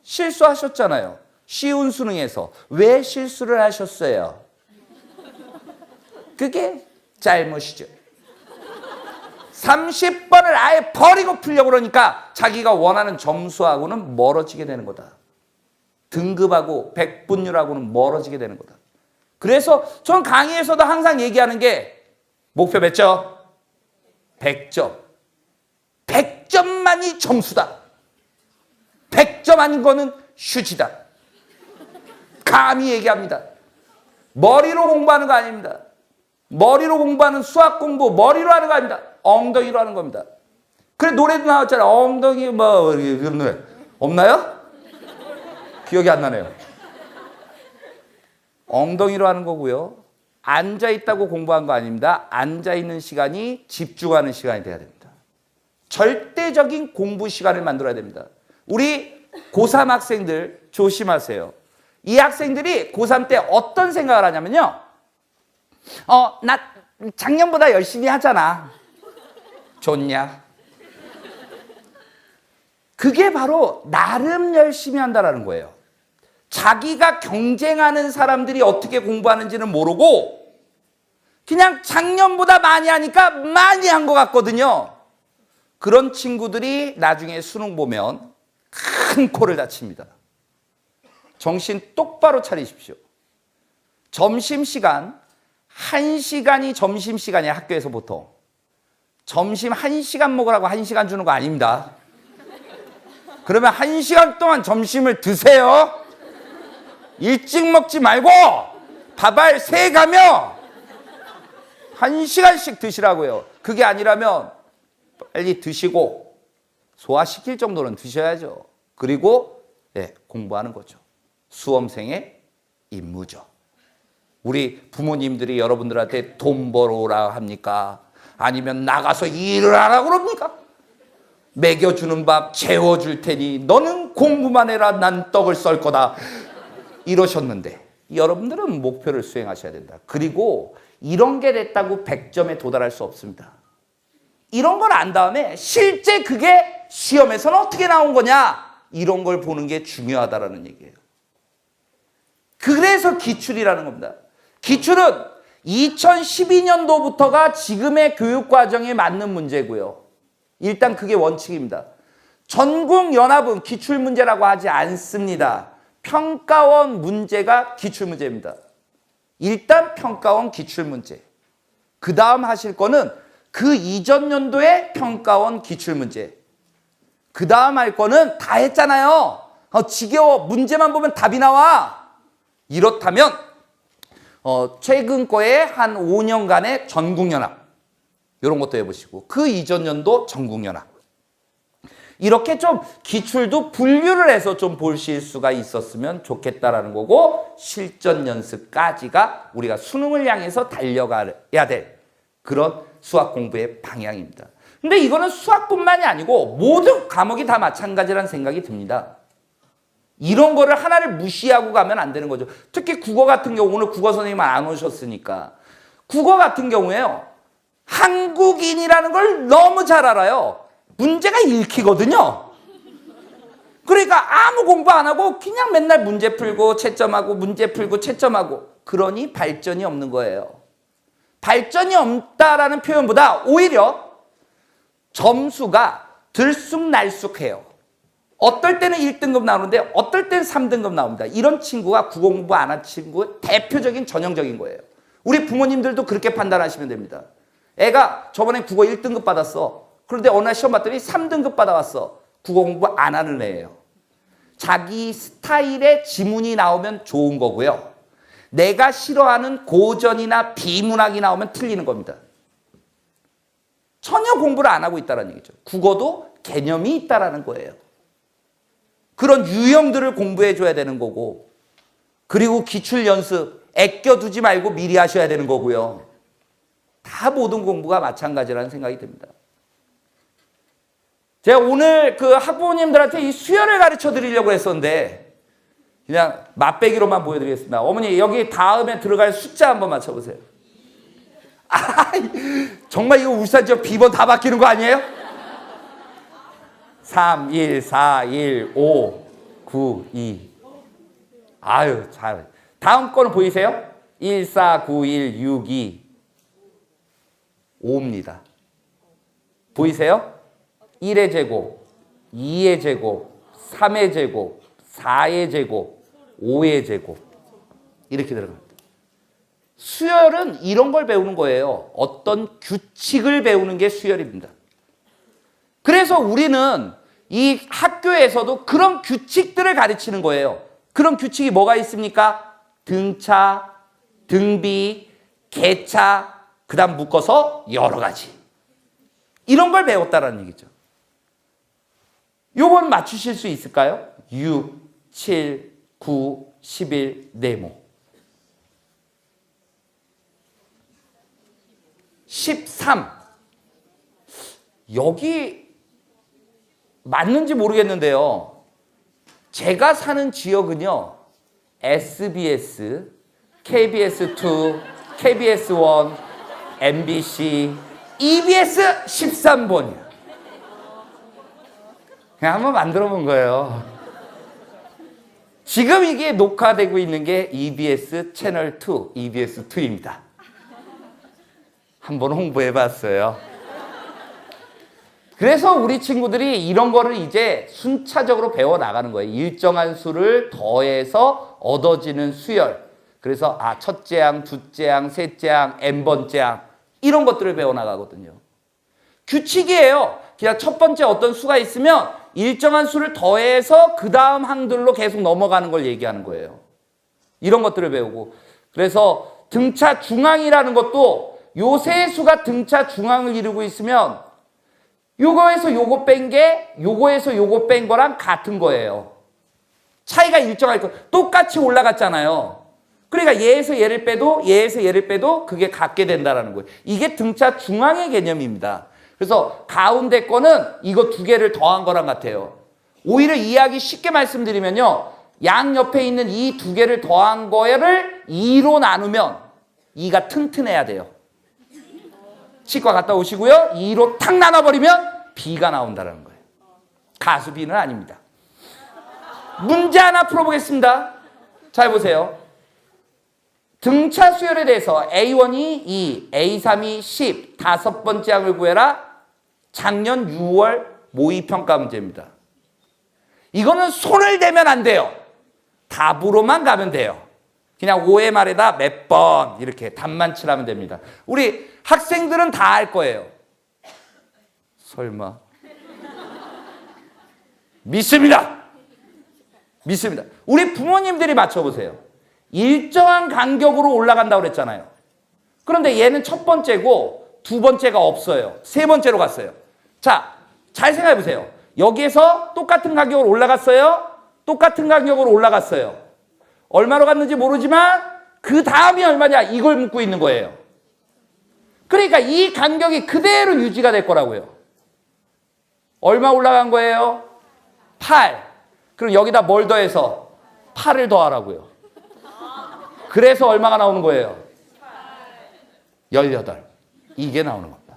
A: 실수하셨잖아요. 쉬운 수능에서. 왜 실수를 하셨어요? 그게 잘못이죠. 30번을 아예 버리고 풀려고 그러니까 자기가 원하는 점수하고는 멀어지게 되는 거다. 등급하고 백분율하고는 멀어지게 되는 거다. 그래서 전 강의에서도 항상 얘기하는 게 목표 몇 점? 100점. 100점만이 점수다. 100점 아닌 거는 휴지다. 감히 얘기합니다. 머리로 공부하는 거 아닙니다. 머리로 공부하는 수학 공부 머리로 하는 거 아닙니다. 엉덩이로 하는 겁니다. 그래 노래도 나왔잖아요. 엉덩이 뭐 이런 노래 없나요? 기억이 안 나네요. 엉덩이로 하는 거고요. 앉아있다고 공부한 거 아닙니다. 앉아있는 시간이 집중하는 시간이 돼야 됩니다. 절대적인 공부 시간을 만들어야 됩니다. 우리 고3 학생들 조심하세요. 이 학생들이 고3 때 어떤 생각을 하냐면요. 나 작년보다 열심히 하잖아. 좋냐? 그게 바로 나름 열심히 한다라는 거예요. 자기가 경쟁하는 사람들이 어떻게 공부하는지는 모르고 그냥 작년보다 많이 하니까 많이 한 것 같거든요. 그런 친구들이 나중에 수능 보면 큰 코를 다칩니다. 정신 똑바로 차리십시오. 점심시간 1시간이 점심시간이야. 학교에서 보통 점심 1시간 먹으라고 1시간 주는 거 아닙니다. 그러면 1시간 동안 점심을 드세요. 일찍 먹지 말고 밥알 세가며 1시간씩 드시라고요. 그게 아니라면 빨리 드시고 소화시킬 정도는 드셔야죠. 그리고 공부하는 거죠. 수험생의 임무죠. 우리 부모님들이 여러분들한테 돈 벌어오라 합니까? 아니면 나가서 일을 하라고 그럽니까? 먹여주는 밥 재워줄 테니 너는 공부만 해라. 난 떡을 썰 거다. 이러셨는데 여러분들은 목표를 수행하셔야 된다. 그리고 이런 게 됐다고 100점에 도달할 수 없습니다. 이런 걸 안 다음에 실제 그게 시험에서는 어떻게 나온 거냐? 이런 걸 보는 게 중요하다라는 얘기예요. 그래서 기출이라는 겁니다. 기출은 2012년도부터가 지금의 교육과정에 맞는 문제고요. 일단 그게 원칙입니다. 전국연합은 기출문제라고 하지 않습니다. 평가원 문제가 기출문제입니다. 일단 평가원 기출문제. 그 다음 하실 거는 그 이전 연도의 평가원 기출문제. 그 다음 할 거는 다 했잖아요. 지겨워. 문제만 보면 답이 나와. 이렇다면 최근 거에 한 5년간의 전국연합 이런 것도 해보시고 그 이전 연도 전국연합 이렇게 좀 기출도 분류를 해서 좀 보실 수가 있었으면 좋겠다라는 거고 실전 연습까지가 우리가 수능을 향해서 달려가야 될 그런 수학 공부의 방향입니다. 근데 이거는 수학뿐만이 아니고 모든 과목이 다 마찬가지라는 생각이 듭니다. 이런 거를 하나를 무시하고 가면 안 되는 거죠. 특히 국어 같은 경우 오늘 국어 선생님 안 오셨으니까 국어 같은 경우에요. 한국인이라는 걸 너무 잘 알아요. 문제가 읽히거든요. 그러니까 아무 공부 안 하고 그냥 맨날 문제 풀고 채점하고 문제 풀고 채점하고 그러니 발전이 없는 거예요. 발전이 없다라는 표현보다 오히려 점수가 들쑥날쑥해요. 어떨 때는 1등급 나오는데 어떨 때는 3등급 나옵니다. 이런 친구가 국어 공부 안 한 친구의 대표적인 전형적인 거예요. 우리 부모님들도 그렇게 판단하시면 됩니다. 애가 저번에 국어 1등급 받았어. 그런데 어느 날 시험 봤더니 3등급 받아왔어. 국어 공부 안 하는 애예요. 자기 스타일의 지문이 나오면 좋은 거고요. 내가 싫어하는 고전이나 비문학이 나오면 틀리는 겁니다. 전혀 공부를 안 하고 있다는 얘기죠. 국어도 개념이 있다라는 거예요. 그런 유형들을 공부해 줘야 되는 거고 그리고 기출 연습 아껴두지 말고 미리 하셔야 되는 거고요. 다 모든 공부가 마찬가지라는 생각이 듭니다. 제가 오늘 그 학부모님들한테 이 수열을 가르쳐 드리려고 했었는데 그냥 맛배기로만 보여드리겠습니다. 어머니 여기 다음에 들어갈 숫자 한번 맞춰보세요. 정말 이거 울산 지역 비번 다 바뀌는 거 아니에요? 3, 1, 4, 1, 5, 9, 2. 아유, 잘. 다음 거는 보이세요? 1, 4, 9, 1, 6, 2. 5입니다. 보이세요? 1의 제곱, 2의 제곱, 3의 제곱, 4의 제곱, 5의 제곱 이렇게 들어갑니다. 수열은 이런 걸 배우는 거예요. 어떤 규칙을 배우는 게 수열입니다. 그래서 우리는 이 학교에서도 그런 규칙들을 가르치는 거예요. 그런 규칙이 뭐가 있습니까? 등차, 등비, 계차, 그 다음 묶어서 여러 가지. 이런 걸 배웠다는 얘기죠. 요건 맞추실 수 있을까요? 6, 7, 9, 11, 네모. 13. 여기 맞는지 모르겠는데요. 제가 사는 지역은요. SBS, KBS2, KBS1, MBC, EBS 13번이야. 그냥 한번 만들어 본 거예요. 지금 이게 녹화되고 있는 게 EBS 채널 2, EBS2입니다. 한번 홍보해 봤어요. 그래서 우리 친구들이 이런 거를 이제 순차적으로 배워 나가는 거예요. 일정한 수를 더해서 얻어지는 수열. 그래서 첫째 항, 둘째 항, 셋째 항, n번째 항 이런 것들을 배워 나가거든요. 규칙이에요. 그냥 첫 번째 어떤 수가 있으면 일정한 수를 더해서 그 다음 항들로 계속 넘어가는 걸 얘기하는 거예요. 이런 것들을 배우고. 그래서 등차 중항이라는 것도 요 세 수가 등차 중항을 이루고 있으면 요거에서 요거 뺀 게 요거에서 요거 뺀 거랑 같은 거예요. 차이가 일정할 거. 똑같이 올라갔잖아요. 그러니까 얘에서 얘를 빼도 얘에서 얘를 빼도 그게 같게 된다는 거예요. 이게 등차 중항의 개념입니다. 그래서 가운데 거는 이거 두 개를 더한 거랑 같아요. 오히려 이해하기 쉽게 말씀드리면요. 양 옆에 있는 이 두 개를 더한 거를 2로 나누면 2가 튼튼해야 돼요. 치과 갔다 오시고요. 2로 탁 나눠버리면 B가 나온다는 거예요. 가수 B는 아닙니다. 문제 하나 풀어보겠습니다. 잘 보세요. 등차 수열에 대해서 A1이 2, A3이 10, 다섯 번째 항을 구해라. 작년 6월 모의평가 문제입니다. 이거는 손을 대면 안 돼요. 답으로만 가면 돼요. 그냥 OMR에다 몇 번 이렇게 답만 칠하면 됩니다. 우리 학생들은 다 알 거예요. 설마. 믿습니다. 믿습니다. 우리 부모님들이 맞춰보세요. 일정한 간격으로 올라간다고 그랬잖아요. 그런데 얘는 첫 번째고 두 번째가 없어요. 세 번째로 갔어요. 자, 잘 생각해 보세요. 여기에서 똑같은 간격으로 올라갔어요. 똑같은 간격으로 올라갔어요. 얼마로 갔는지 모르지만 그 다음이 얼마냐 이걸 묻고 있는 거예요. 그러니까 이 간격이 그대로 유지가 될 거라고요. 얼마 올라간 거예요? 8. 그럼 여기다 뭘 더해서 8을 더하라고요. 그래서 얼마가 나오는 거예요? 18. 이게 나오는 겁니다.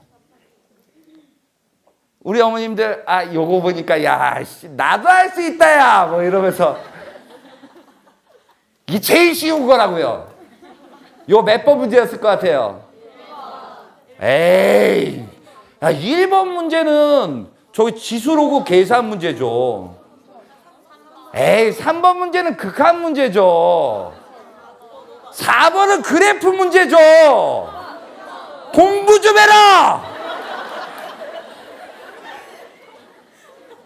A: 우리 어머님들 요거 보니까 야 나도 할 수 있다 야 뭐 이러면서 이게 제일 쉬운 거라고요. 요 몇 번 문제였을 것 같아요? 에이 1번 문제는 저기 지수로고 계산 문제죠. 에이 3번 문제는 극한 문제죠. 4번은 그래프 문제죠. 공부 좀 해라.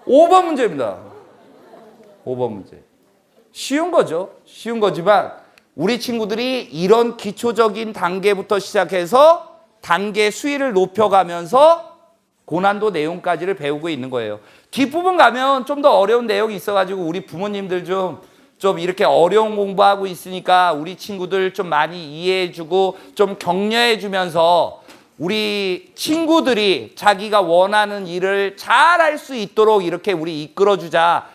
A: 5번 문제입니다. 5번 문제. 쉬운 거죠. 쉬운 거지만 우리 친구들이 이런 기초적인 단계부터 시작해서 단계 수위를 높여가면서 고난도 내용까지를 배우고 있는 거예요. 뒷부분 가면 좀 더 어려운 내용이 있어가지고 우리 부모님들 좀 이렇게 어려운 공부하고 있으니까 우리 친구들 좀 많이 이해해주고 좀 격려해주면서 우리 친구들이 자기가 원하는 일을 잘 할 수 있도록 이렇게 우리 이끌어주자.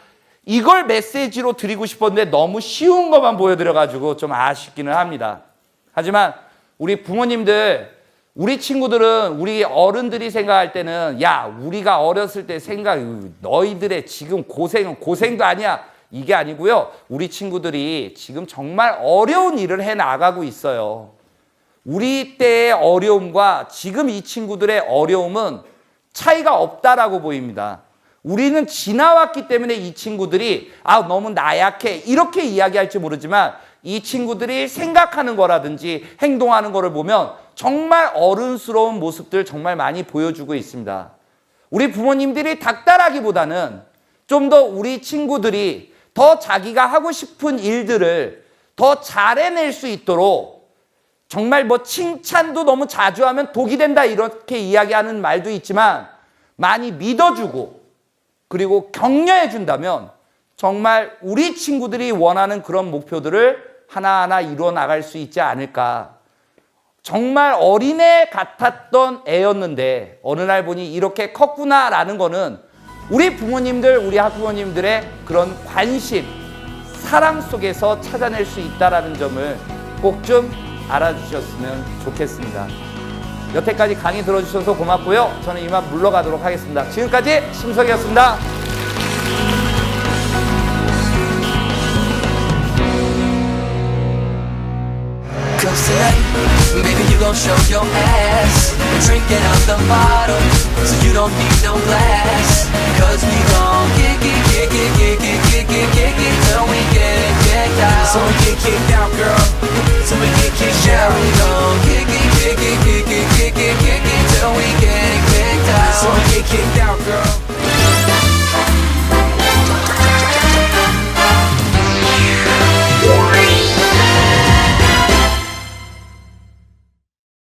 A: 이걸 메시지로 드리고 싶었는데 너무 쉬운 것만 보여드려가지고 좀 아쉽기는 합니다. 하지만 우리 부모님들, 우리 친구들은 우리 어른들이 생각할 때는 야 우리가 어렸을 때 너희들의 지금 고생은 고생도 아니야. 이게 아니고요. 우리 친구들이 지금 정말 어려운 일을 해나가고 있어요. 우리 때의 어려움과 지금 이 친구들의 어려움은 차이가 없다라고 보입니다. 우리는 지나왔기 때문에 이 친구들이 너무 나약해 이렇게 이야기할지 모르지만 이 친구들이 생각하는 거라든지 행동하는 거를 보면 정말 어른스러운 모습들 정말 많이 보여주고 있습니다. 우리 부모님들이 닥달하기보다는 좀 더 우리 친구들이 더 자기가 하고 싶은 일들을 더 잘해낼 수 있도록 정말 칭찬도 너무 자주 하면 독이 된다 이렇게 이야기하는 말도 있지만 많이 믿어주고 그리고 격려해 준다면 정말 우리 친구들이 원하는 그런 목표들을 하나하나 이루어 나갈 수 있지 않을까. 정말 어린애 같았던 애였는데 어느 날 보니 이렇게 컸구나라는 거는 우리 부모님들, 우리 학부모님들의 그런 관심, 사랑 속에서 찾아낼 수 있다는 점을 꼭 좀 알아주셨으면 좋겠습니다. 여태까지 강의 들어주셔서 고맙고요. 저는 이만 물러가도록 하겠습니다. 지금까지 심석이었습니다.
B: Cause tonight, baby, you gon' show your ass. We're drinking out the bottle, so you don't need no glass. Cause we gon' get till we get kicked out. So we get kicked out, girl. So we get kicked out. We gon' get till we get kicked out. So we get kicked out.